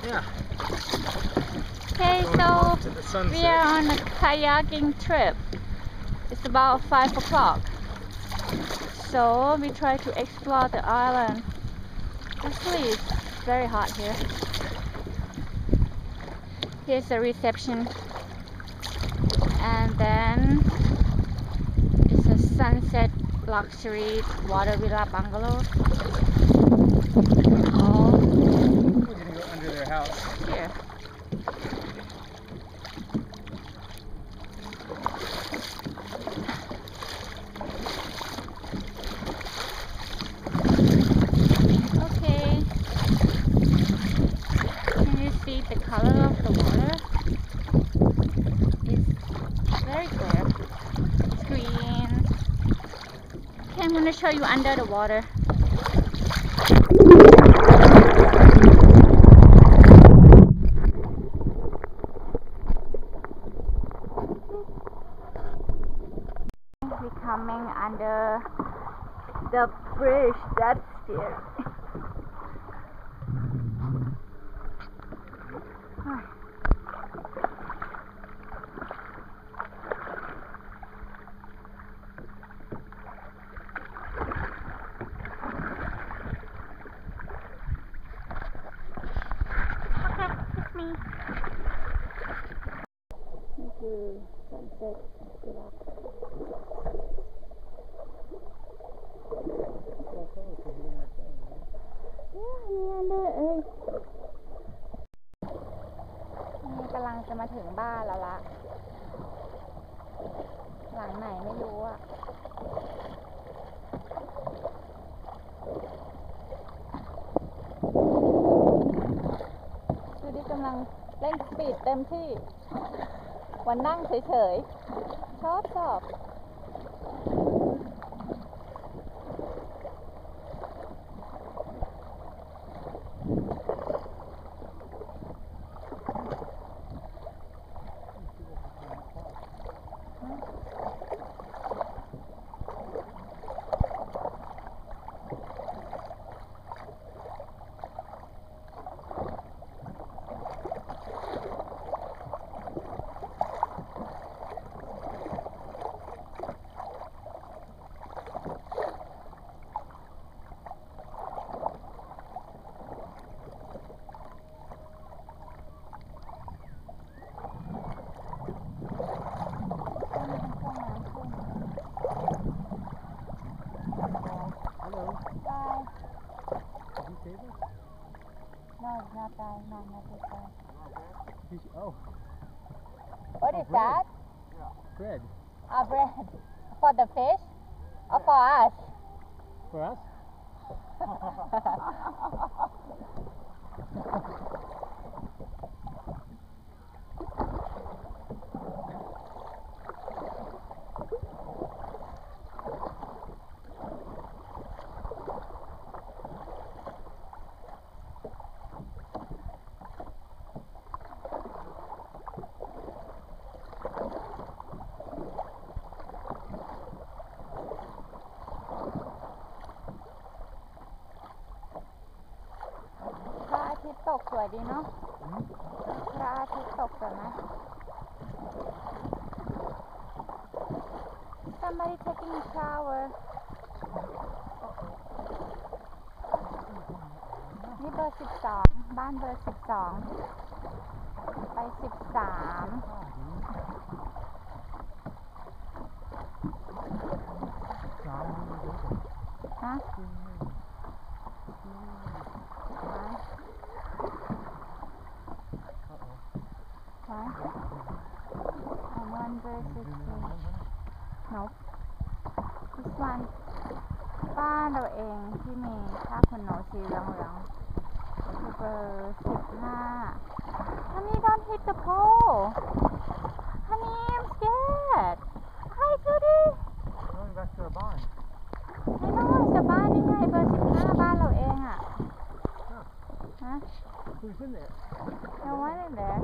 Yeah. Okay, so we are on a kayaking trip. It's about 5 o'clock. So we try to explore the island. Actually, it's very hot here. Here's the reception. And then it's a sunset luxury water villa bungalow. Oh. We're gonna go under their house. Here. Okay. Can you see the color of the water? It's very clear. It's green. Okay, I'm gonna show you under the water. We're coming under the bridge. That's scary. Okay, it's me. This is sunset.นี่กำลังจะมาถึงบ้านแล้วล่ะหลังไหนไม่รู้อ่ะดูดิกำลังเล่นสปีดเต็มที่วันนั่งเฉยๆชอบ No, it's not that. No, not this one. Oh. What is that? Yeah. Bread. Bread. For the fish? Or for us? For us?พระอาทิตย์ตกสวยดีเนาะพระอาทิตย์ตกสวยไหม Somebody taking a shower นี่เบอร์12บ้านเบอร์12ไป13ฮะI'm on verse 16 Nope This one บ้านเราเองที่มีผ้าขนหนูสีเหลืองคือเบอร์15 Honey don't hit the pole Honey I'm scared Hi Judy Going back to our barn. I know จะบ้านนี่ไงเบอร์15บ้านเราเองอ่ะฮะ Who's in there? No one in there